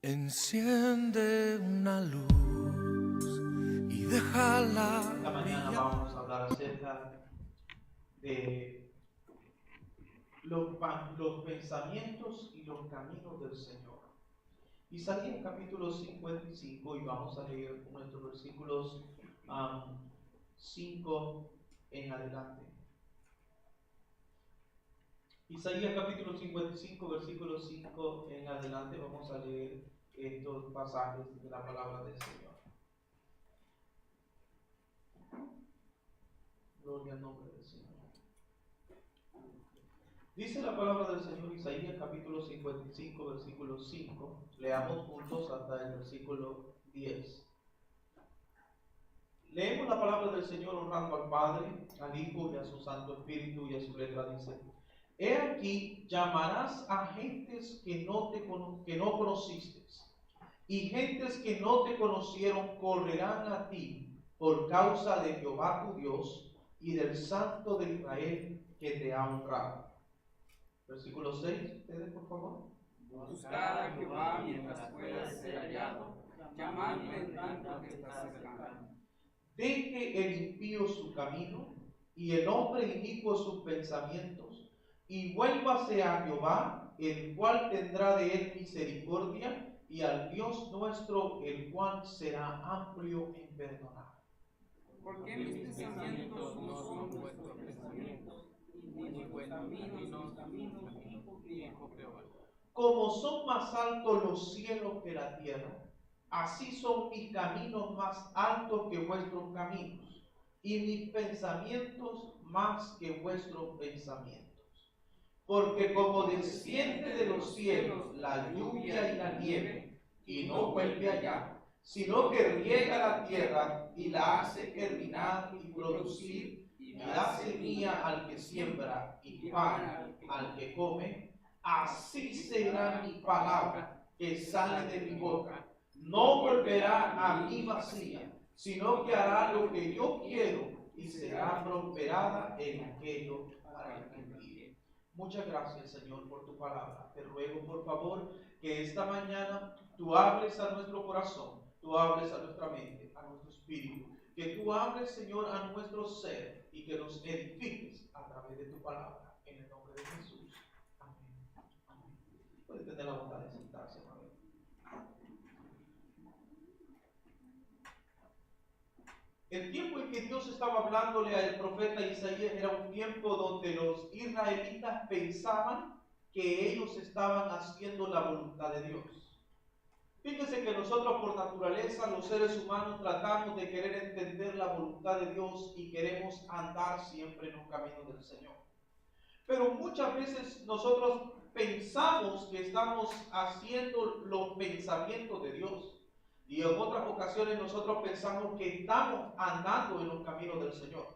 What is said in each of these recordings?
Enciende una luz y déjala Esta mañana brillar. vamos a hablar acerca de los pensamientos y los caminos del Señor. Isaías capítulo 55, y vamos a leer nuestros versículos 5 en adelante. Isaías capítulo 55, versículo 5 en adelante, vamos a leer estos pasajes de la palabra del Señor. Gloria al nombre del Señor. Dice la palabra del Señor, Isaías capítulo 55, versículo 5. Leamos juntos hasta el versículo 10. Leemos la palabra del Señor honrando al Padre, al Hijo y a su Santo Espíritu, y a su letra dice: He aquí, llamarás a gentes que no conociste, y gentes que no te conocieron correrán a ti por causa de Jehová tu Dios y del Santo de Israel que te ha honrado. Versículo 6, ustedes por favor. Buscad a Jehová mientras pueda ser hallado, llamadle en tanto que está cercano. Deje el impío su camino y el hombre inicuo sus pensamientos, y vuélvase a Jehová, el cual tendrá de él misericordia, y al Dios nuestro, el cual será amplio en perdonar. Porque mis pensamientos no son vuestros pensamientos, ni vuestros caminos dijo Jehová. Como son más altos los cielos que la tierra, así son mis caminos más altos que vuestros caminos, y mis pensamientos más que vuestros pensamientos. Porque como desciende de los cielos la lluvia y la nieve, y no vuelve allá, sino que riega la tierra y la hace germinar y producir, y da semilla al que siembra y pan al que come, así será mi palabra que sale de mi boca. No volverá a mí vacía, sino que hará lo que yo quiero y será prosperada en aquello para que envíe. Muchas gracias, Señor, por tu palabra. Te ruego, por favor, que esta mañana tú hables a nuestro corazón, tú hables a nuestra mente, a nuestro espíritu, que tú hables, Señor, a nuestro ser y que nos edifiques a través de tu palabra. En el nombre de Jesús. Amén. Amén. Puede tener la bondad de sentarse, amado. El tiempo en que Dios estaba hablándole al profeta Isaías era un tiempo donde los israelitas pensaban que ellos estaban haciendo la voluntad de Dios. Fíjense que nosotros por naturaleza, los seres humanos, tratamos de querer entender la voluntad de Dios y queremos andar siempre en los caminos del Señor. Pero muchas veces nosotros pensamos que estamos haciendo los pensamientos de Dios. Y en otras ocasiones nosotros pensamos que estamos andando en los caminos del Señor.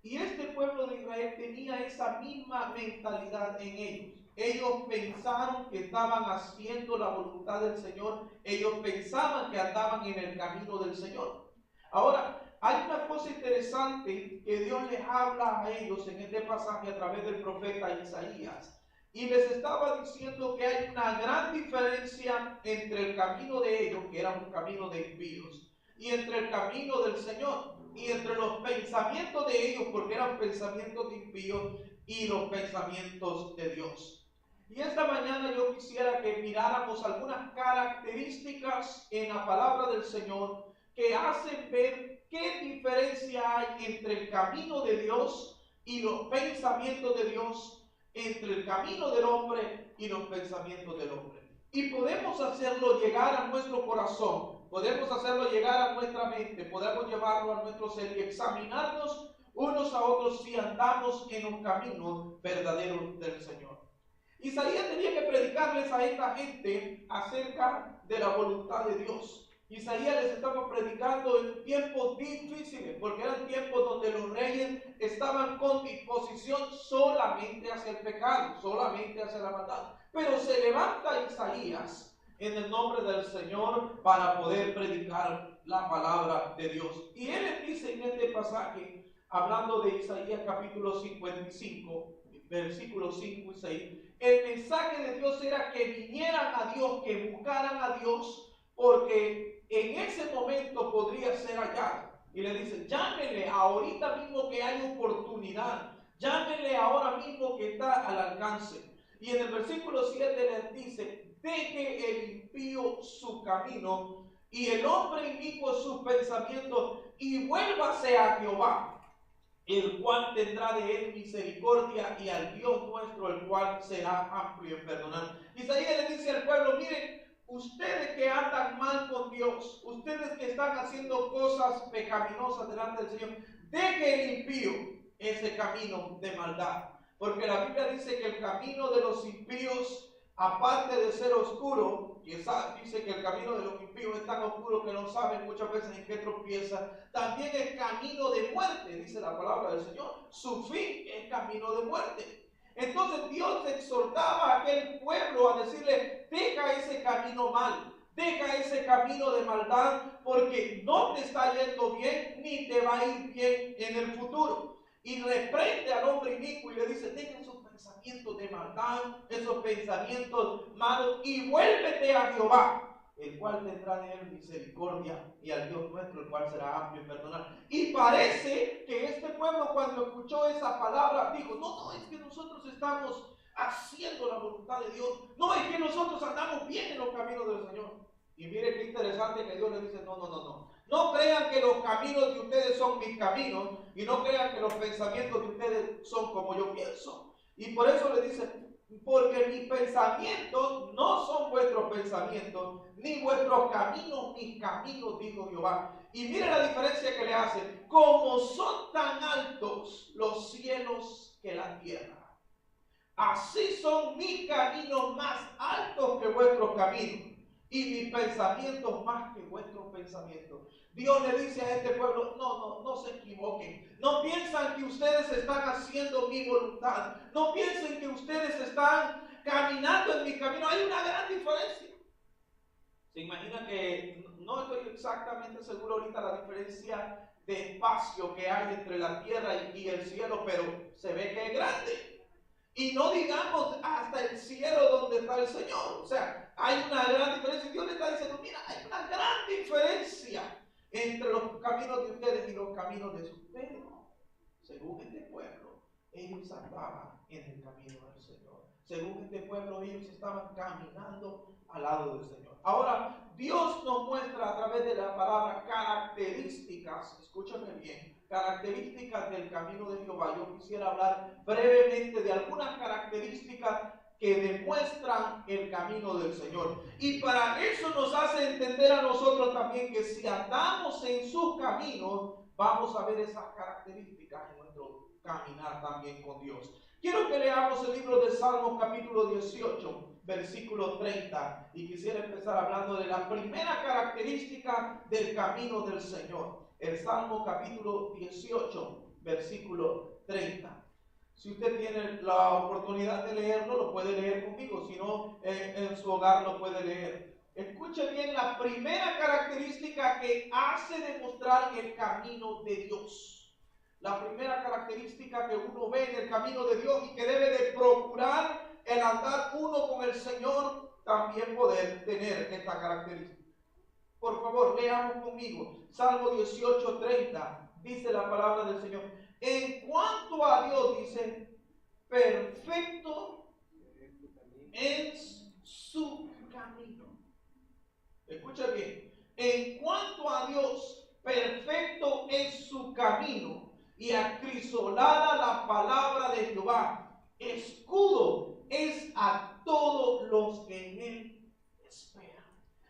Y este pueblo de Israel tenía esa misma mentalidad en ellos. Ellos pensaron que estaban haciendo la voluntad del Señor. Ellos pensaban que andaban en el camino del Señor. Ahora, hay una cosa interesante que Dios les habla a ellos en este pasaje a través del profeta Isaías. Y les estaba diciendo que hay una gran diferencia entre el camino de ellos, que era un camino de impíos, y entre el camino del Señor, y entre los pensamientos de ellos, porque eran pensamientos de impíos, y los pensamientos de Dios. Y esta mañana yo quisiera que miráramos algunas características en la palabra del Señor que hacen ver qué diferencia hay entre el camino de Dios y los pensamientos de Dios, entre el camino del hombre y los pensamientos del hombre. Y podemos hacerlo llegar a nuestro corazón, podemos hacerlo llegar a nuestra mente, podemos llevarlo a nuestro ser y examinarnos unos a otros si andamos en un camino verdadero del Señor. Isaías tenía que predicarles a esta gente acerca de la voluntad de Dios. Isaías les estaba predicando en tiempos difíciles, porque eran tiempos donde los reyes estaban con disposición solamente hacia el pecado, solamente hacia la maldad. Pero se levanta Isaías en el nombre del Señor para poder predicar la palabra de Dios. Y él les dice en este pasaje, hablando de Isaías capítulo 55, versículos 5 y 6, El mensaje de Dios era que vinieran a Dios, que buscaran a Dios, porque en ese momento podría ser hallado. Y le dice, llámenle ahorita mismo que hay oportunidad. Llámenle ahora mismo que está al alcance. Y en el versículo 7 les dice, deje el impío su camino y el hombre inicuo sus pensamientos y vuélvase a Jehová, el cual tendrá de él misericordia, y al Dios nuestro, el cual será amplio en perdonar. Isaías le dice al pueblo, miren, ustedes que andan mal con Dios, ustedes que están haciendo cosas pecaminosas delante del Señor, deje el impío ese camino de maldad. Porque la Biblia dice que el camino de los impíos, aparte de ser oscuro, dice que el camino de los impíos es tan oscuro que no saben muchas veces en qué tropieza. También es camino de muerte, dice la palabra del Señor. Su fin es camino de muerte. Entonces Dios exhortaba a aquel pueblo a decirle, deja ese camino mal, deja ese camino de maldad, porque no te está yendo bien, ni te va a ir bien en el futuro. Y reprende al hombre inicuo y le dice, deja esos pensamientos de maldad, esos pensamientos malos, y vuélvete a Jehová, el cual tendrá de él misericordia, y al Dios nuestro, el cual será amplio en perdonar. Y parece que este pueblo, cuando escuchó esa palabra, dijo, no, es que nosotros estamos haciendo la voluntad de Dios, no, es que nosotros andamos bien en los caminos del Señor. Y mire qué interesante que Dios le dice, no crean que los caminos de ustedes son mis caminos, y no crean que los pensamientos de ustedes son como yo pienso. Y por eso le dice, porque mis pensamientos no son vuestros pensamientos, ni vuestros caminos mis caminos, dijo Jehová. Y mire la diferencia que le hace, como son tan altos los cielos que la tierra, así son mis caminos más altos que vuestros caminos, y mis pensamientos más que vuestros pensamientos. Dios le dice a este pueblo, no se equivoquen. No piensan que ustedes están haciendo mi voluntad. No piensen que ustedes están caminando en mi camino. Hay una gran diferencia. Se imagina que, no estoy exactamente seguro ahorita la diferencia de espacio que hay entre la tierra y el cielo, pero se ve que es grande. Y no digamos hasta el cielo donde está el Señor. O sea, hay una gran diferencia. Dios le está diciendo, mira, hay una gran diferencia entre los caminos de ustedes y los caminos de sus. Pero, según este pueblo, ellos andaban en el camino del Señor. Según este pueblo, ellos estaban caminando al lado del Señor. Ahora, Dios nos muestra a través de la palabra características, escúchame bien, características del camino de Jehová. Yo quisiera hablar brevemente de algunas características que demuestran el camino del Señor. Y para eso nos hace entender a nosotros también que si andamos en sus caminos, vamos a ver esas características en nuestro caminar también con Dios. Quiero que leamos el libro de Salmos capítulo 18, versículo 30. Y quisiera empezar hablando de la primera característica del camino del Señor. El Salmo capítulo 18, versículo 30. Si usted tiene la oportunidad de leerlo, lo puede leer conmigo. Si no, en su hogar lo puede leer. Escuche bien la primera característica que hace demostrar el camino de Dios. La primera característica que uno ve en el camino de Dios y que debe de procurar el andar uno con el Señor, también poder tener esta característica. Por favor, leamos conmigo. Salmo 18:30, dice la palabra del Señor. En cuanto a Dios, dice, perfecto es su camino. Escucha bien. En cuanto a Dios, perfecto es su camino, y acrisolada la palabra de Jehová. Escudo es a todos los que en él esperan.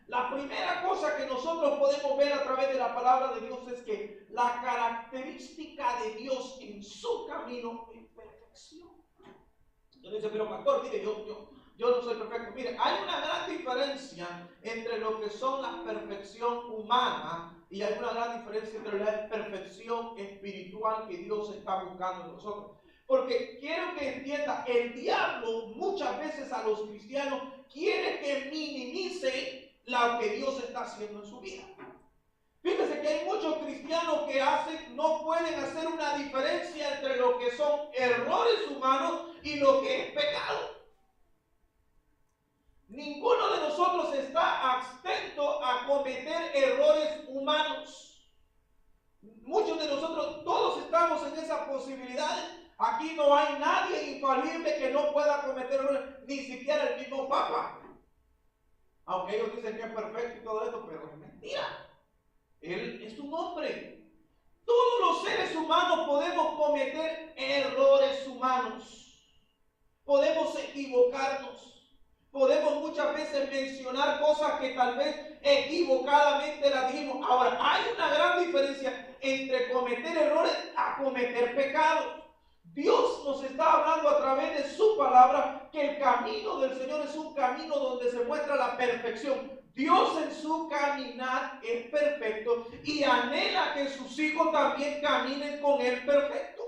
La primera cosa que nosotros podemos ver a través de la palabra de Dios es que la característica de Dios en su camino es perfección. Yo dice, pero pastor, mire, yo no soy perfecto. Mire, hay una gran diferencia entre lo que son la perfección humana y hay una gran diferencia entre la perfección espiritual que Dios está buscando en nosotros. Porque quiero que entienda, el diablo muchas veces a los cristianos quiere que minimice lo que Dios está haciendo en su vida. Fíjese que hay muchos cristianos que no pueden hacer una diferencia entre lo que son errores humanos y lo que es pecado. Ninguno de nosotros está exento a cometer errores humanos. Muchos de nosotros, todos estamos en esa posibilidad. Aquí no hay nadie infalible que no pueda cometer errores, ni siquiera el mismo Papa. Aunque ellos dicen que es perfecto y todo esto, pero es mentira. Él es un hombre. Todos los seres humanos podemos cometer errores humanos. Podemos equivocarnos. Podemos muchas veces mencionar cosas que tal vez equivocadamente las dijimos. Ahora, hay una gran diferencia entre cometer errores a cometer pecados. Dios nos está hablando a través de su palabra que el camino del Señor es un camino donde se muestra la perfección. Dios en su caminar es perfecto y anhela que sus hijos también caminen con Él perfectos.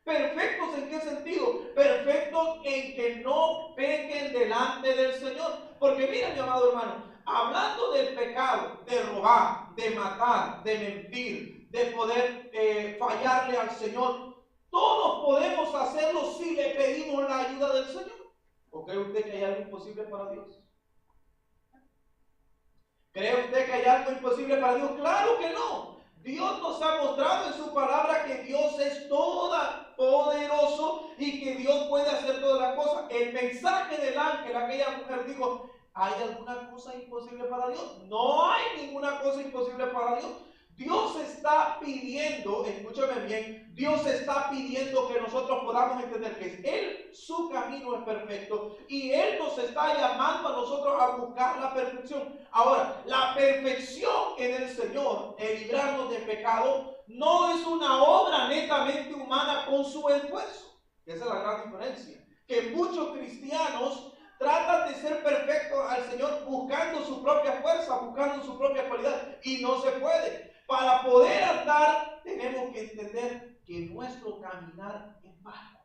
¿Perfectos en qué sentido? Perfectos en que no pequen delante del Señor. Porque mira, mi amado hermano, hablando del pecado, de robar, de matar, de mentir, de poder fallarle al Señor, todos podemos hacerlo si le pedimos la ayuda del Señor. ¿O cree usted que hay algo imposible para Dios? ¿Cree usted que hay algo imposible para Dios? Claro que no. Dios nos ha mostrado en su palabra que Dios es todopoderoso y que Dios puede hacer todas las cosas. El mensaje del ángel, aquella mujer dijo, ¿hay alguna cosa imposible para Dios? No hay ninguna cosa imposible para Dios. Dios está pidiendo, escúchame bien, Dios está pidiendo que nosotros podamos entender que Él, su camino es perfecto y Él nos está llamando a nosotros a buscar la perfección. Ahora, la perfección en el Señor, el librarnos de pecado, no es una obra netamente humana con su esfuerzo. Esa es la gran diferencia. Que muchos cristianos tratan de ser perfectos al Señor buscando su propia fuerza, buscando su propia cualidad y no se puede. Para poder andar tenemos que entender que nuestro caminar es bajo,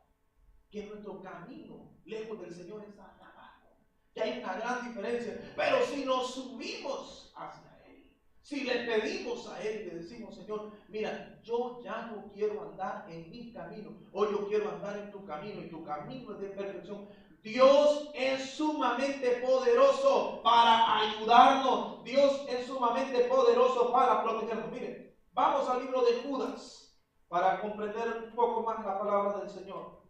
que nuestro camino lejos del Señor es hacia abajo, que hay una gran diferencia. Pero si nos subimos hacia Él, si le pedimos a Él y le decimos, Señor, mira, yo ya no quiero andar en mi camino, o yo quiero andar en tu camino, y tu camino es de perfección. Dios es sumamente poderoso para ayudarnos. Dios es sumamente poderoso para protegernos. Miren, vamos al libro de Judas para comprender un poco más la palabra del Señor.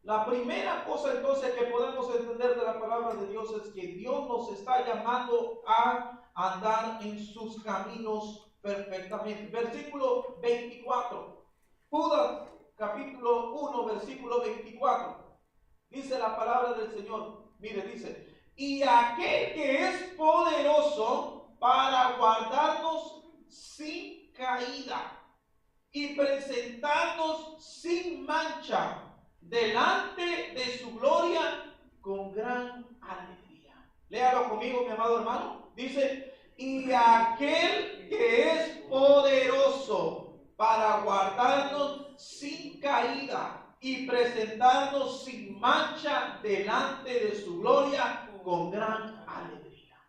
La primera cosa entonces que podemos entender de la palabra de Dios es que Dios nos está llamando a andar en sus caminos perfectamente. Versículo 24. Judas capítulo 1, versículo 24. Dice la palabra del Señor. Mire, dice, y aquel que es poderoso para guardarnos sin caída y presentarnos sin mancha delante de su gloria con gran alegría. Léalo conmigo, mi amado hermano. Dice, y aquel que es poderoso para guardarnos sin caída y presentarnos sin mancha delante de su gloria con gran alegría.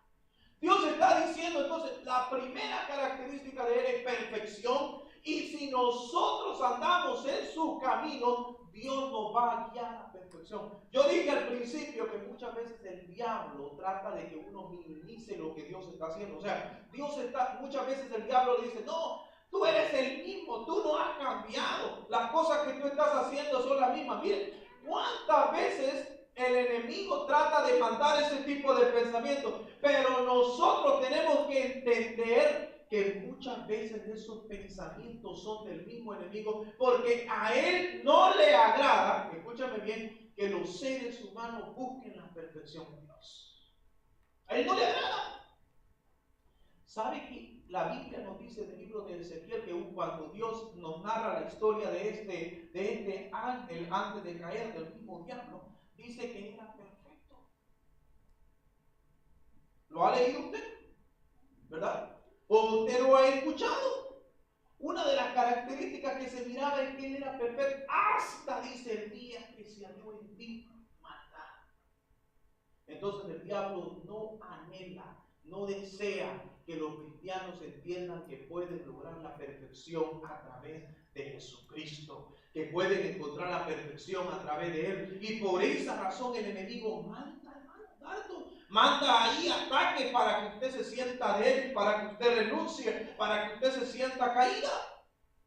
Dios está diciendo entonces, la primera característica de Él es perfección, y si nosotros andamos en su camino, Dios nos va a guiar a la perfección. Yo dije al principio que muchas veces el diablo trata de que uno minimice lo que Dios está haciendo. O sea, muchas veces el diablo le dice, no, tú eres el mismo, tú no has cambiado, las cosas que tú estás haciendo son las mismas. Miren, ¿cuántas veces el enemigo trata de mandar ese tipo de pensamientos? Pero nosotros tenemos que entender que muchas veces esos pensamientos son del mismo enemigo, porque a él no le agrada, escúchame bien, que los seres humanos busquen la perfección de Dios. A él no le agrada. ¿Sabe que la Biblia nos dice en el libro de Ezequiel que cuando Dios nos narra la historia de este ángel antes de caer, del mismo diablo, dice que era perfecto? ¿Lo ha leído usted? ¿Verdad? ¿O usted lo ha escuchado? Una de las características que se miraba es que él era perfecto, hasta dice el día que se halló en ti maldad. Entonces el diablo no anhela, no desea que los cristianos entiendan que pueden lograr la perfección a través de Jesucristo. que pueden encontrar la perfección a través de Él. Y por esa razón el enemigo manda, hermano, manda ahí ataque para que usted se sienta débil, para que usted renuncie, para que usted se sienta caída.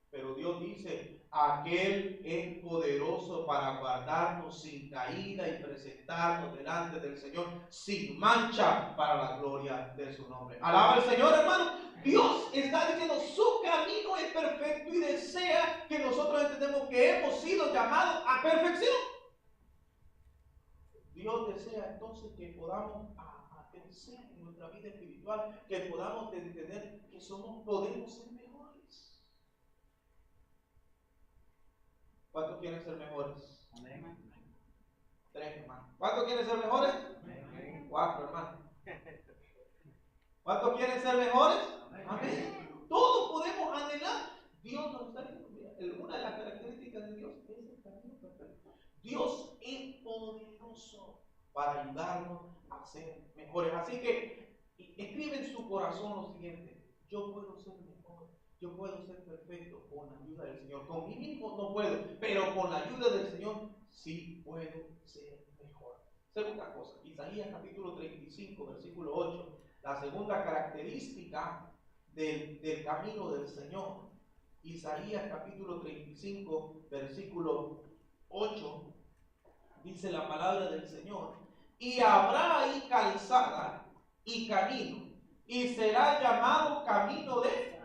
Pero Dios dice, aquel es poderoso para guardarnos sin caída y presentarnos delante del Señor sin mancha para la gloria de su nombre. Alaba al Señor, hermano. Dios está diciendo, su camino es perfecto y desea que nosotros entendamos que hemos sido llamados a perfección. Dios desea entonces que podamos crecer en nuestra vida espiritual, que podamos entender que podemos ser mejores. ¿Cuántos quieren ser mejores? Amén. 3, hermanos. ¿Cuántos quieren ser mejores? Amén. 4, hermanos. ¿Cuántos quieren ser mejores? Amén. Todos podemos anhelar. Dios nos está diciendo, mira, una de las características de Dios es el camino perfecto. Dios es poderoso para ayudarnos a ser mejores. Así que escribe en su corazón lo siguiente: yo puedo ser mejor, yo puedo ser perfecto con la ayuda del Señor. Con mí mismo no puedo, pero con la ayuda del Señor sí puedo ser mejor. Segunda cosa, Isaías capítulo 35, versículo 8. La segunda característica del camino del Señor. Isaías capítulo 35, versículo 8, dice la palabra del Señor: y habrá ahí calzada y camino, y será llamado camino de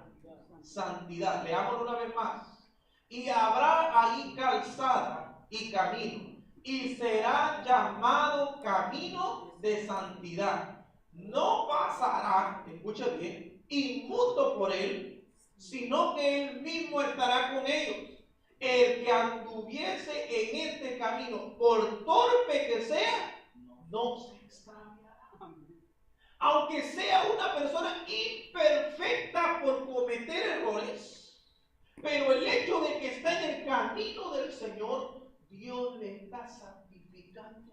santidad. Leámoslo una vez más. Y habrá ahí calzada y camino, y será llamado camino de santidad. No pasará, escucha bien, inmundo por él, sino que él mismo estará con ellos. El que anduviese en este camino, por torpe que sea, no se extraviará. Aunque sea una persona imperfecta por cometer errores, pero el hecho de que está en el camino del Señor, Dios le está santificando.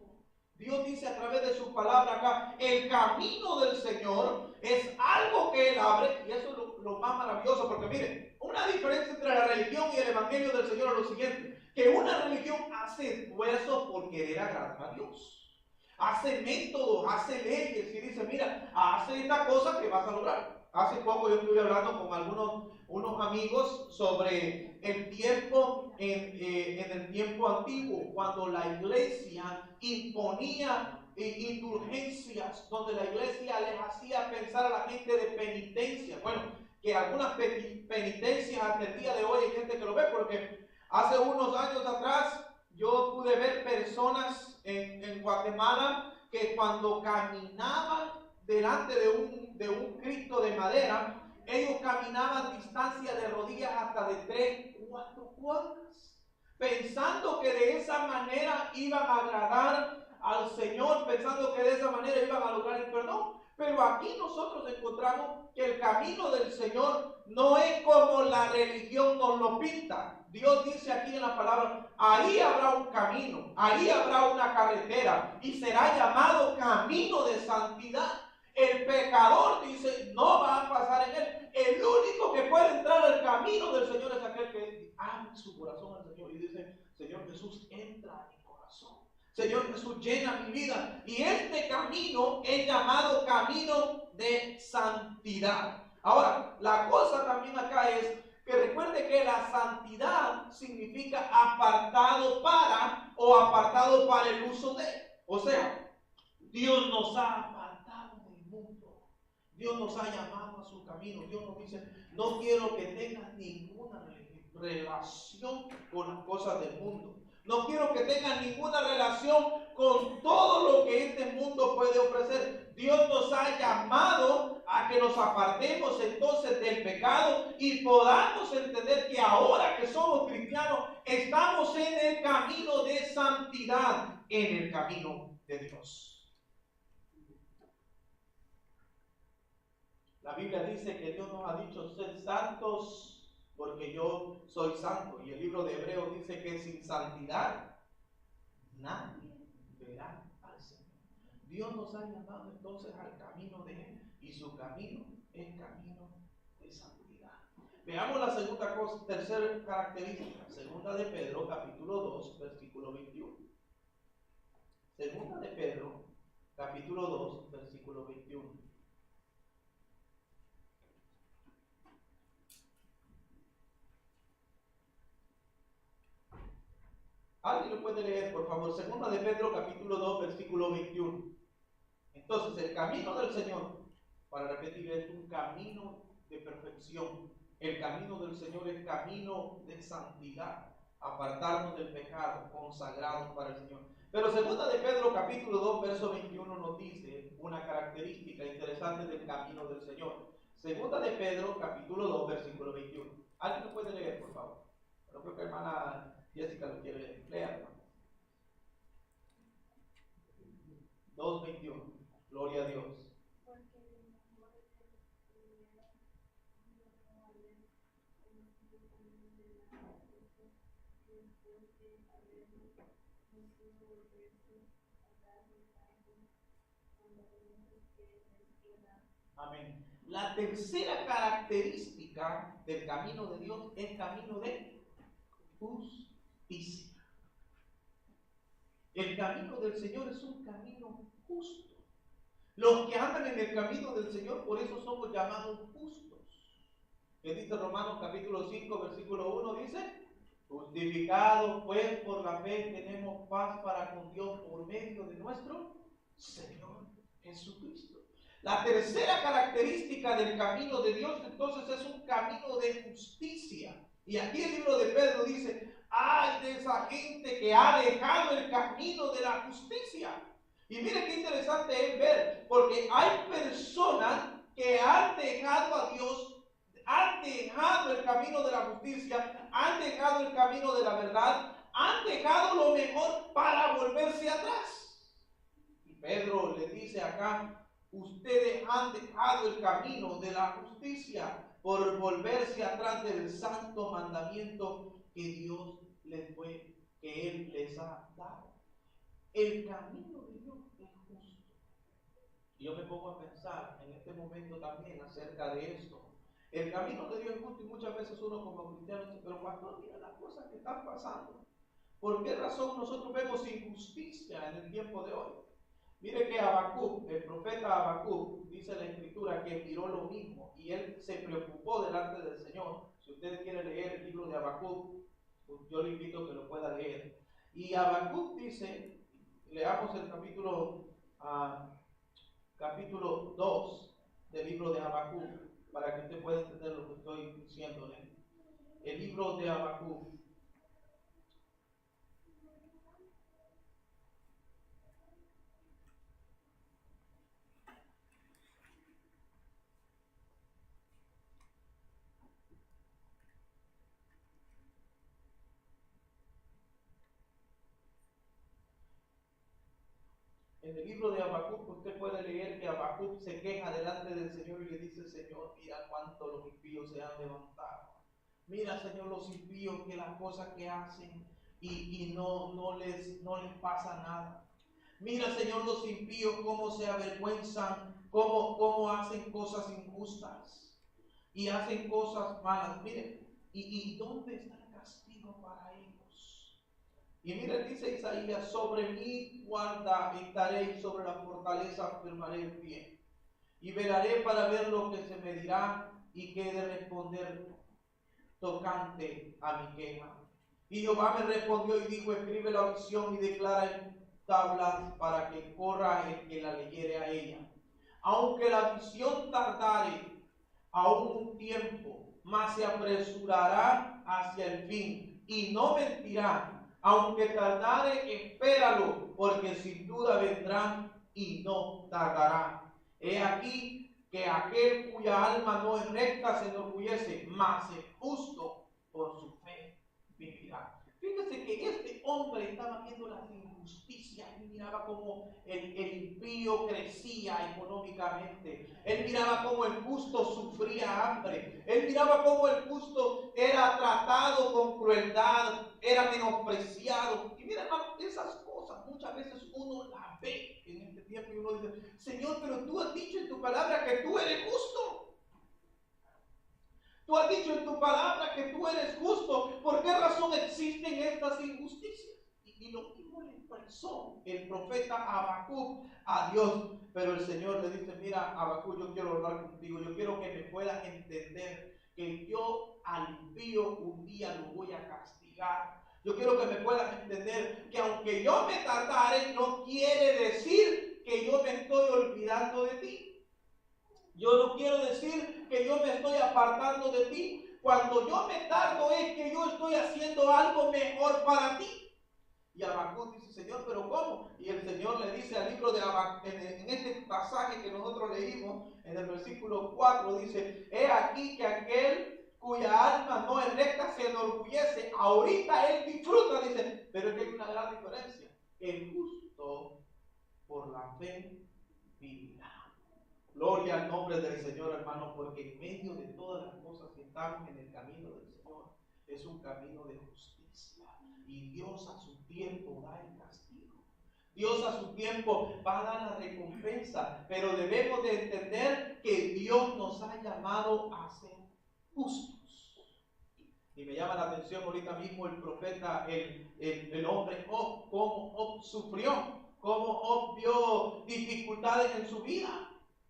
Dios dice a través de su palabra acá, el camino del Señor es algo que Él abre, y eso es lo más maravilloso, porque miren, una diferencia entre la religión y el evangelio del Señor es lo siguiente: que una religión hace esfuerzo por querer agradar a Dios, hace métodos, hace leyes y dice, mira, hace esta cosa que vas a lograr. Hace poco yo estuve hablando con unos amigos sobre el tiempo en el tiempo antiguo, cuando la iglesia imponía indulgencias, donde la iglesia les hacía pensar a la gente de penitencia. Bueno, que algunas penitencias hasta el día de hoy hay gente que lo ve, porque hace unos años atrás yo pude ver personas en Guatemala que cuando caminaban delante de un Cristo de madera, ellos caminaban distancia de rodillas hasta de 3, 4 cuadras, pensando que de esa manera iban a agradar al Señor, pensando que de esa manera iban a lograr el perdón. Pero aquí nosotros encontramos que el camino del Señor no es como la religión nos lo pinta. Dios dice aquí en la palabra, ahí habrá un camino, ahí habrá una carretera y será llamado camino de santidad. El pecador, dice, no va a pasar en él. El único que puede entrar al camino del Señor es aquel que abre su corazón al Señor y dice, Señor Jesús, entra en mi corazón. Señor Jesús, llena mi vida. Y este camino es llamado camino de santidad. Ahora, la cosa también acá es que recuerde que la santidad significa apartado para o apartado para el uso de. O sea, Dios nos ha apartado del mundo. Dios nos ha llamado a su camino. Dios nos dice, no quiero que tengas ninguna relación con las cosas del mundo. No quiero que tengas ninguna relación con todo lo que este mundo puede ofrecer. Dios nos ha llamado a que nos apartemos entonces del pecado y podamos entender que ahora que somos cristianos estamos en el camino de santidad, en el camino de Dios. La Biblia dice que Dios nos ha dicho ser santos porque yo soy santo. Y el libro de Hebreos dice que sin santidad nadie verá al Señor. Dios nos ha llamado entonces al camino de Él, y su camino es camino de santidad. Veamos la segunda cosa, tercera característica. Segunda de Pedro, capítulo 2, versículo 21. Segunda de Pedro, capítulo 2, versículo 21. ¿Alguien lo puede leer, por favor? Segunda de Pedro, capítulo 2, versículo 21. Entonces, el camino del Señor, para repetir, es un camino de perfección. El camino del Señor es camino de santidad, apartarnos del pecado, consagrados para el Señor. Pero segunda de Pedro, capítulo 2, verso 21 nos dice una característica interesante del camino del Señor. Segunda de Pedro, capítulo 2, versículo 21. ¿Alguien lo puede leer, por favor? Pero creo que hermana Jessica lo quiere leer. Léalo. 2:21. Gloria a Dios. Amén. La tercera característica del camino de Dios es camino de justicia. El camino del Señor es un camino justo. Los que andan en el camino del Señor, por eso somos llamados justos. ¿Qué dice Romanos capítulo 5, versículo 1? Dice, justificados pues por la fe tenemos paz para con Dios por medio de nuestro Señor Jesucristo. La tercera característica del camino de Dios entonces es un camino de justicia. Y aquí el libro de Pedro dice, ay de esa gente que ha dejado el camino de la justicia. Y mire qué interesante es ver, porque hay personas que han dejado a Dios, han dejado el camino de la justicia, han dejado el camino de la verdad, han dejado lo mejor para volverse atrás. Y Pedro le dice acá, ustedes han dejado el camino de la justicia por volverse atrás del santo mandamiento que Dios les fue, que Él les ha dado. El camino de Dios es justo. Y yo me pongo a pensar en este momento también acerca de esto. El camino de Dios es justo y muchas veces uno como cristiano dice, pero pastor, mira las cosas que están pasando. ¿Por qué razón nosotros vemos injusticia en el tiempo de hoy? Mire que Habacuc, el profeta Habacuc, dice la escritura que miró lo mismo y él se preocupó delante del Señor. Si usted quiere leer el libro de Habacuc, pues yo le invito a que lo pueda leer. Y Habacuc dice, leamos el capítulo 2 del libro de Habacuc, para que usted pueda entender lo que estoy diciéndole. El libro de Habacuc. En el libro de Habacuc usted puede leer que Habacuc se queja delante del Señor y le dice, Señor, mira cuánto los impíos se han levantado. Mira, Señor, los impíos, que las cosas que hacen y no les pasa nada. Mira, Señor, los impíos cómo se avergüenzan, cómo hacen cosas injustas y hacen cosas malas. Mire, ¿y dónde está el castigo para ellos? Y mire, dice Isaías, sobre mí guarda, estaré y sobre la fortaleza firmaré el pie. Y velaré para ver lo que se me dirá y qué he de responder tocante a mi queja. Y Jehová me respondió y dijo, escribe la visión y declara en tablas para que corra el que la leyere a ella. Aunque la visión tardare aún un tiempo, mas se apresurará hacia el fin y no mentirá. Aunque tardare, espéralo, porque sin duda vendrá y no tardará. He aquí que aquel cuya alma no es recta se enorgullece, mas es justo por su fe vivirá. Fíjese que este hombre estaba viendo las injusticias y miraba cómo el impío crecía económicamente. Él miraba cómo el justo sufría hambre. Él miraba cómo el justo era tratado con crueldad, era menospreciado. Y mira, hermano, esas cosas muchas veces uno las ve en este tiempo y uno dice, Señor, pero tú has dicho en tu palabra que tú eres justo. Tú has dicho en tu palabra que tú eres justo. ¿Por qué razón existen estas injusticias? Y lo mismo le expresó el profeta Habacuc a Dios. Pero el Señor le dice, mira, Habacuc, yo quiero hablar contigo. Yo quiero que me puedas entender que yo al impío un día lo voy a castigar. Yo quiero que me puedas entender que aunque yo me tardare, no quiere decir que yo me estoy olvidando de ti. Yo no quiero decir que yo me estoy apartando de ti. Cuando yo me tardo es que yo estoy haciendo algo mejor para ti. Y Habacuc dice, Señor, ¿pero cómo? Y el Señor le dice al libro de Habacuc, en este pasaje que nosotros leímos, en el versículo 4, dice, he aquí que aquel cuya alma no es recta se enorgullece. Ahorita él disfruta, dice, pero es que hay una gran diferencia. El justo por la fe vivirá. Gloria al nombre del Señor, hermano, porque en medio de todas las cosas que estamos en el camino del Señor, es un camino de justicia. Y Dios a su tiempo da el castigo. Dios a su tiempo va a dar la recompensa. Pero debemos de entender que Dios nos ha llamado a ser justos. Y me llama la atención ahorita mismo el profeta, el hombre Job, cómo Job sufrió, cómo Job vio dificultades en su vida.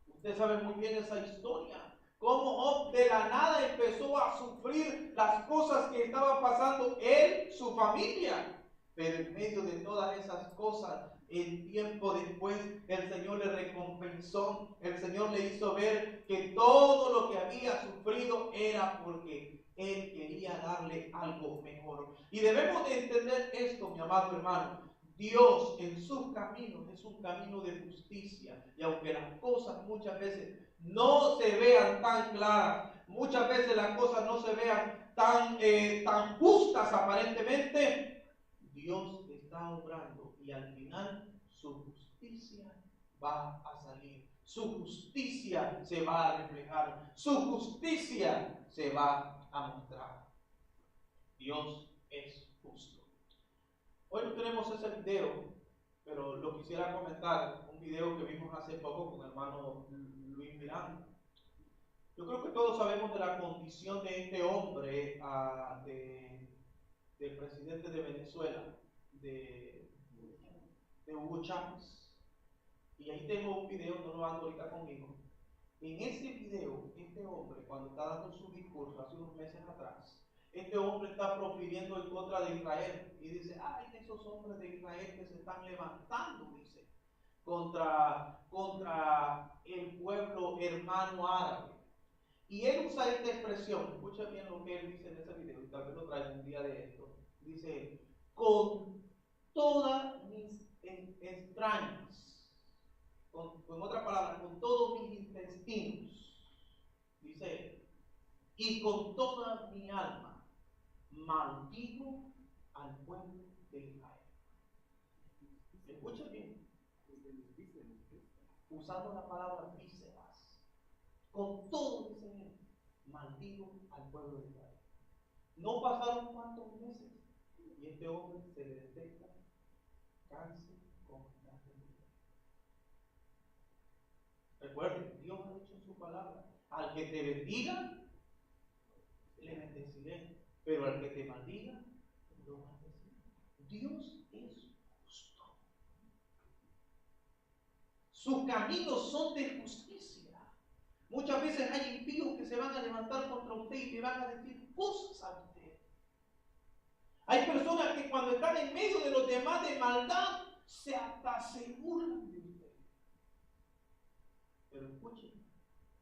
Usted sabe muy bien esa historia. Cómo Job de la nada empezó a sufrir las cosas que estaba pasando él, su familia. Pero en medio de todas esas cosas, el tiempo después, el Señor le recompensó. El Señor le hizo ver que todo lo que había sufrido era porque Él quería darle algo mejor. Y debemos de entender esto, mi amado hermano. Dios en sus caminos es un camino de justicia. Y aunque las cosas muchas veces no se vean tan claras, muchas veces las cosas no se vean tan justas aparentemente, Dios está obrando y al final su justicia va a salir. Su justicia se va a reflejar. Su justicia se va a mostrar. Dios es justo. Hoy no tenemos ese video, pero lo quisiera comentar, un video que vimos hace poco con el hermano Luis Miranda. Yo creo que todos sabemos de la condición de este hombre, del presidente de Venezuela, de Hugo Chávez. Y ahí tengo un video, no lo ando ahorita conmigo. En ese video, este hombre, cuando está dando su discurso hace unos meses atrás, este hombre está profiriendo en contra de Israel y dice, ay, esos hombres de Israel que se están levantando, dice, contra el pueblo hermano árabe. Y él usa esta expresión, escucha bien lo que él dice en ese video, y tal vez lo traiga un día de esto. Dice, con todas mis entrañas, con otra palabra, con todos mis intestinos, dice él, y con toda mi alma, maldigo al pueblo de Israel. Escucha bien. Usando la palabra vísceras. Con todo, dice él, maldigo al pueblo de Israel. No pasaron cuántos meses y este hombre se le detecta cáncer con cáncer. Recuerden, Dios ha dicho en su palabra, al que te bendiga, le bendeciré. Pero al que te maldiga, lo maldeciré. Dios es justo. Sus caminos son de justicia. Muchas veces hay impíos que se van a levantar contra usted y le van a decir cosas a usted. Hay personas que cuando están en medio de los demás de maldad, hasta se burlan de usted. Pero escuchen,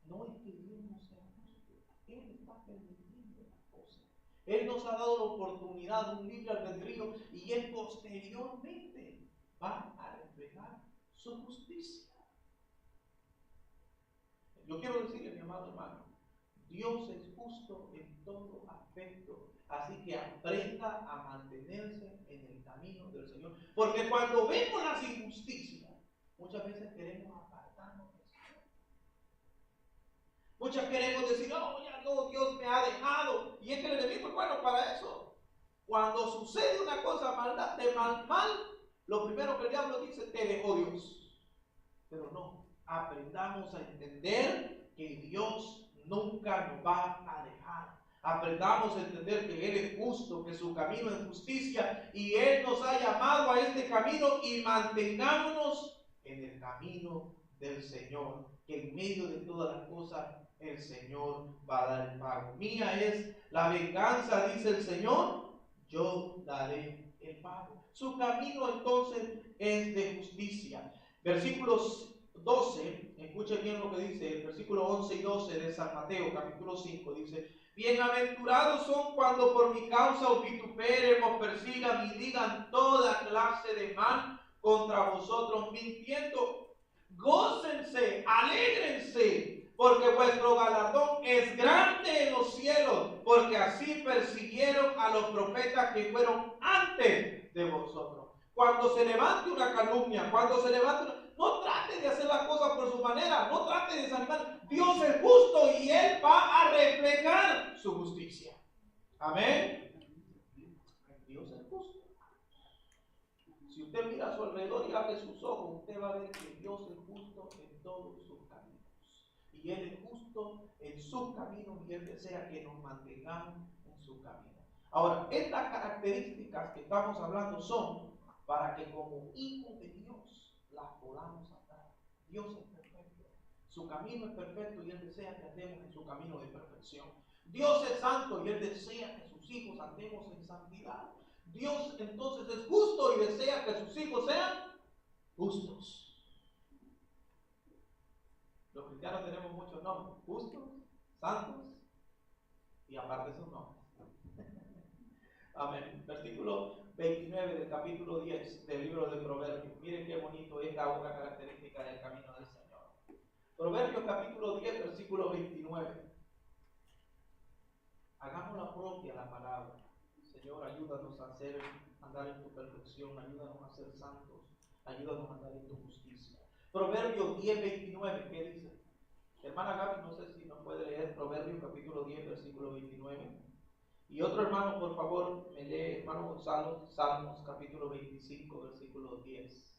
no es que Dios no sea justo. Él está permitiendo las cosas. Él nos ha dado la oportunidad de un libre albedrío y Él posteriormente va a reflejar su justicia. Yo quiero decirle, mi amado hermano, Dios es justo en todo aspecto. Así que aprenda a mantenerse en el camino del Señor. Porque cuando vemos las injusticias, muchas veces queremos apartarnos del Señor. Muchas queremos decir, no, ya no, Dios me ha dejado. Y es que el enemigo es bueno para eso. Cuando sucede una cosa maldad, de mal, lo primero que el diablo dice, te dejó Dios. Pero no, aprendamos a entender que Dios nunca nos va a dejar. Aprendamos a entender que Él es justo, que su camino es justicia y Él nos ha llamado a este camino y mantengámonos en el camino del Señor, que en medio de todas las cosas el Señor va a dar el pago. Mía es la venganza, dice el Señor, yo daré el pago. Su camino entonces es de justicia. Versículos 12, escuchen bien lo que dice el versículo 11 y 12 de San Mateo, capítulo 5, dice: bienaventurados son cuando por mi causa os vituperen, os persigan y digan toda clase de mal contra vosotros, mintiendo. Gócense, alégrense, porque vuestro galardón es grande en los cielos, porque así persiguieron a los profetas que fueron antes de vosotros. Cuando se levante una calumnia, cuando se levante no trate de hacer las cosas por su manera, no trate de desanimar. Dios es justo y Él va a reflejar su justicia. Amén. Dios es justo. Si usted mira a su alrededor y abre sus ojos, usted va a ver que Dios es justo en todos sus caminos. Y Él es justo en sus caminos y Él desea que nos mantengamos en su camino. Ahora, estas características que estamos hablando son para que como hijos de Dios las podamos andar. Dios es perfecto. Su camino es perfecto y Él desea que andemos en su camino de perfección. Dios es santo y Él desea que sus hijos andemos en santidad. Dios entonces es justo y desea que sus hijos sean justos. Los cristianos tenemos muchos nombres: justos, santos y aparte esos nombres. Amén. Versículo 29 del capítulo 10 del libro de Proverbios. Miren qué bonito es cada una característica del camino del Señor. Proverbios capítulo 10, versículo 29. Hagamos la propia la palabra. Señor, ayúdanos a andar en tu perfección, ayúdanos a ser santos, ayúdanos a andar en tu justicia. Proverbios 10, 29, ¿qué dice? Hermana Gaby, no sé si nos puede leer Proverbios capítulo 10, versículo 29. Y otro hermano, por favor, me lee, hermano Gonzalo, Salmos capítulo 25, versículo 10.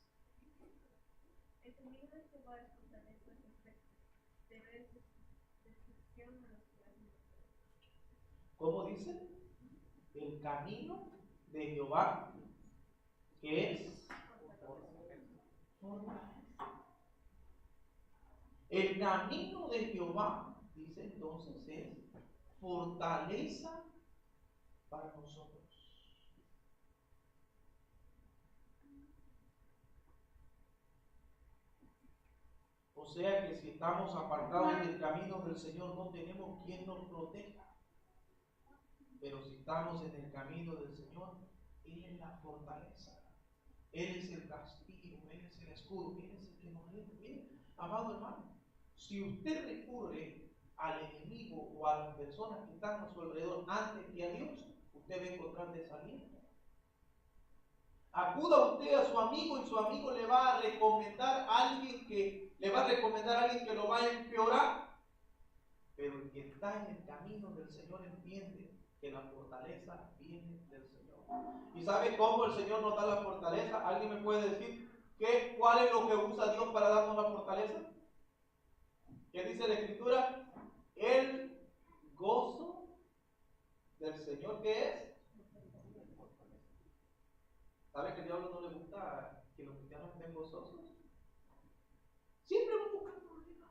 El camino de Jehová es fortaleza perfecta, debe destrucción a los que hacen. ¿Cómo dice? El camino de Jehová, que es fortaleza. El camino de Jehová, dice entonces, es fortaleza para nosotros. O sea que si estamos apartados del camino del Señor, no tenemos quien nos proteja. Pero si estamos en el camino del Señor, Él es la fortaleza. Él es el castillo, Él es el escudo, Él es el que nos libre. Mire, amado hermano, si usted recurre al enemigo o a las personas que están a su alrededor antes que a Dios, usted va a encontrar desaliento. Acuda usted a su amigo y su amigo le va a recomendar a alguien que lo va a empeorar. Pero el que está en el camino del Señor entiende que la fortaleza viene del Señor. ¿Y sabe cómo el Señor nos da la fortaleza? ¿Alguien me puede decir cuál es lo que usa Dios para darnos la fortaleza? ¿Qué dice la Escritura? El gozo del Señor, ¿qué es? ¿Sabe que al diablo no le gusta que los cristianos estén gozosos? Siempre van buscando problemas.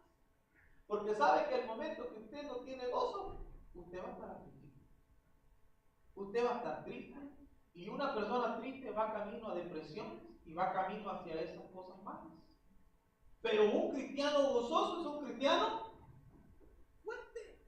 Porque sabe que el momento que usted no tiene gozo, usted va a estar afligido. Usted va a estar triste. Y una persona triste va camino a depresiones y va camino hacia esas cosas malas. Pero un cristiano gozoso es un cristiano fuerte.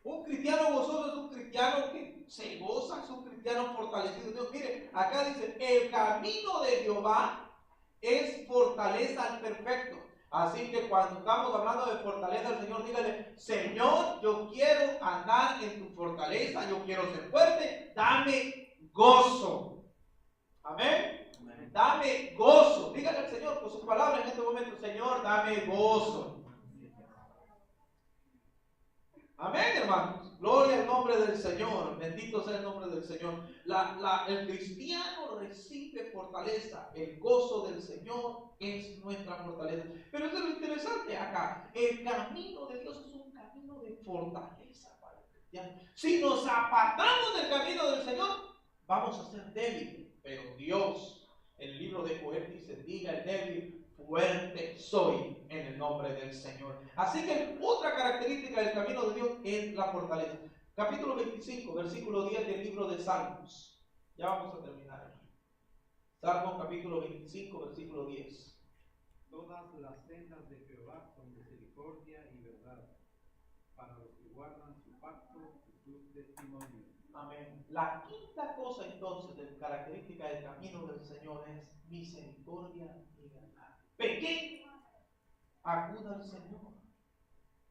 Un cristiano gozoso es un cristiano que se goza, es un cristiano fortalecido. Dios, mire, acá dice, el camino de Jehová es fortaleza al perfecto. Así que cuando estamos hablando de fortaleza al Señor, dígale: Señor, yo quiero andar en tu fortaleza, yo quiero ser fuerte, dame gozo. Amén. Amén. Dame gozo. Dígale al Señor con sus palabras en este momento: Señor, dame gozo. Amén, hermanos. Gloria al nombre del Señor. Bendito sea el nombre del Señor. El cristiano recibe fortaleza. El gozo del Señor es nuestra fortaleza. Pero eso es lo interesante acá. El camino de Dios es un camino de fortaleza para el cristiano. Si nos apartamos del camino del Señor, vamos a ser débiles. Pero Dios, en el libro de Joel dice, diga el débil, fuerte soy en el nombre del Señor. Así que otra característica del camino de Dios es la fortaleza. Capítulo 25, versículo 10 del libro de Salmos. Ya vamos a terminar aquí. Salmos capítulo 25, versículo 10. Todas las sendas de Jehová son misericordia y verdad, para los que guardan su pacto y sus testimonios. Amén. La quinta cosa entonces de característica del camino del Señor es misericordia y verdad. Pequeño, acuda al Señor.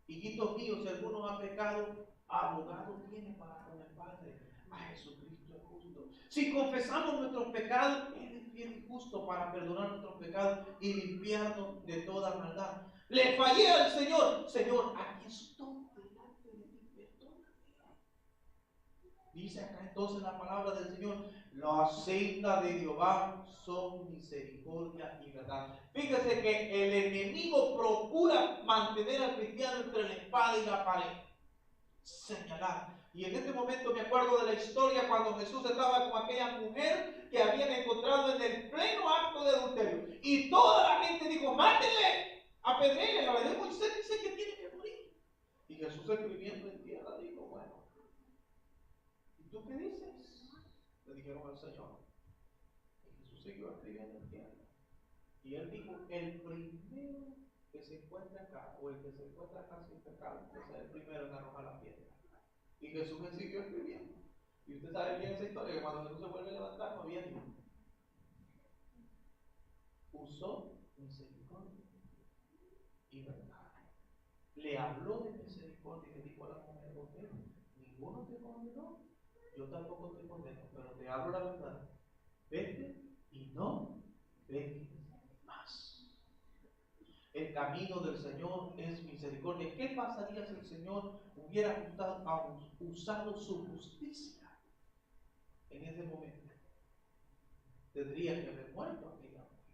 Hijitos míos, si alguno ha pecado, abogado tiene para con el Padre, a Jesucristo el justo. Si confesamos nuestros pecados, Él es fiel y justo para perdonar nuestros pecados y limpiarnos de toda maldad. Le fallé al Señor. Señor, aquí estoy delante de ti, perdóname. Dice acá entonces la palabra del Señor, las sendas de Jehová son misericordia y verdad. Fíjese que el enemigo procura mantener al cristiano entre la espada y la pared. Señalar. Y en este momento me acuerdo de la historia cuando Jesús estaba con aquella mujer que habían encontrado en el pleno acto de adulterio. Y toda la gente dijo, mátenle, apedréenle. La ley de Moisés dice que tiene que morir. Y Jesús escribiendo en tierra dijo, bueno, ¿y tú qué dices? Le dijeron al Señor. Y Jesús siguió escribiendo en tierra. Y él dijo, el primero que se encuentra acá, o el que se encuentra acá sin pecado, que sea el primero en arrojar la piedra. Y Jesús me siguió escribiendo. Y usted sabe bien esa historia, que cuando Jesús se vuelve a levantar, no había ni uno. Usó misericordia y verdad. Le habló de misericordia y le dijo a la mujer, ok, ninguno te condenó, yo tampoco te condeno, pero te hablo la verdad. Vete y no peques más. El camino del Señor es misericordia. ¿Qué pasaría si el Señor hubiera usado su justicia en ese momento? Tendría que haber muerto aquella mujer,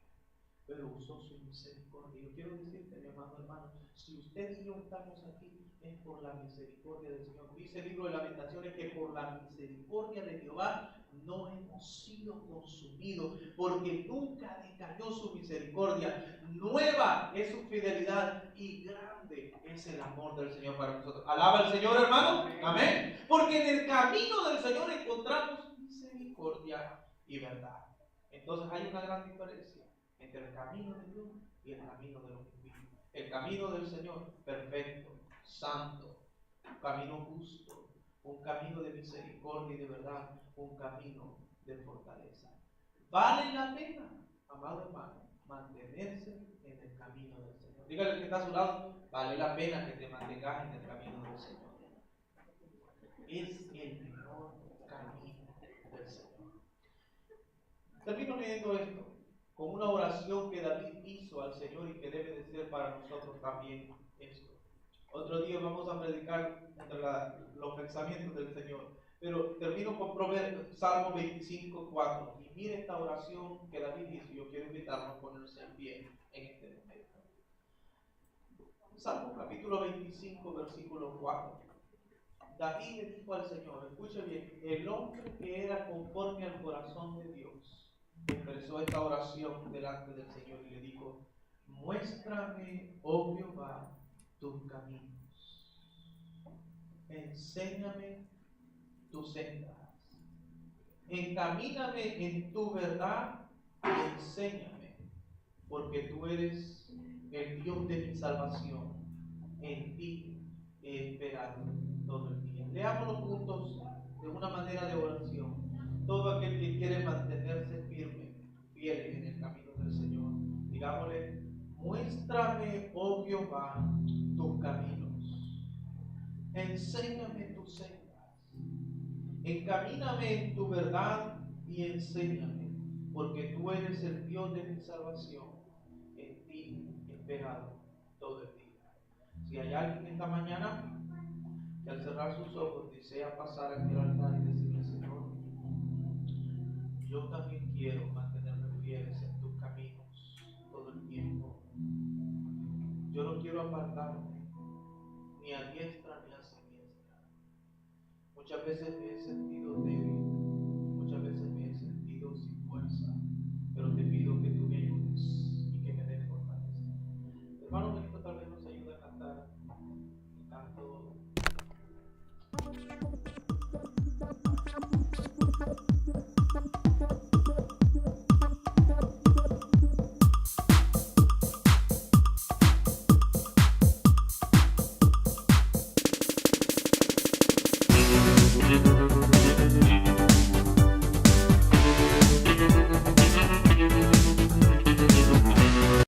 pero usó su misericordia. Yo quiero decirte, mi amado hermano, si usted y yo estamos aquí, es por la misericordia del Señor. Dice el libro de Lamentaciones que por la misericordia de Jehová no hemos sido consumidos, porque nunca decayó su misericordia. Nueva es su fidelidad y grande es el amor del Señor para nosotros. Alaba al Señor, hermano. Amén. Porque en el camino del Señor encontramos misericordia y verdad. Entonces hay una gran diferencia entre el camino de Dios y el camino de los impíos. El camino del Señor, perfecto, santo, un camino justo, un camino de misericordia y de verdad, un camino de fortaleza. Vale la pena, amado hermano, mantenerse en el camino del Señor. Dígale al que está a su lado, vale la pena que te mantengas en el camino del Señor. Es el mejor camino del Señor. Termino leyendo esto con una oración que David hizo al Señor y que debe de ser para nosotros también esto. Otro día vamos a predicar entre los pensamientos del Señor. Pero termino con Salmo 25, 4. Y mire esta oración que David hizo. Yo quiero invitarnos a ponerse en pie en este momento. Salmo capítulo 25, versículo 4. David le dijo al Señor, escuche bien, el hombre que era conforme al corazón de Dios, expresó esta oración delante del Señor y le dijo, muéstrame, oh Jehová, tus caminos, enséñame tus sendas, encamíname en tu verdad y enséñame, porque tú eres el Dios de mi salvación, en ti he esperado todo el día. Leámoslo juntos de una manera de oración. Todo aquel que quiere mantenerse firme, fiel en el camino del Señor, digámosle, muéstrame, oh Jehová, tus caminos, enséñame tus sendas, encamíname en tu verdad y enséñame, porque tú eres el Dios de mi salvación, en ti he esperado todo el día. Si hay alguien esta mañana Y al cerrar sus ojos desea pasar aquí al altar y decirle, Señor, yo también quiero mantenerme fieles en tus caminos todo el tiempo. Yo no quiero apartarme ni a diestra ni a siniestra. Muchas veces me he sentido débil, muchas veces me he sentido sin fuerza, pero te pido que tú me ayudes y que me des fortaleza. Hermano,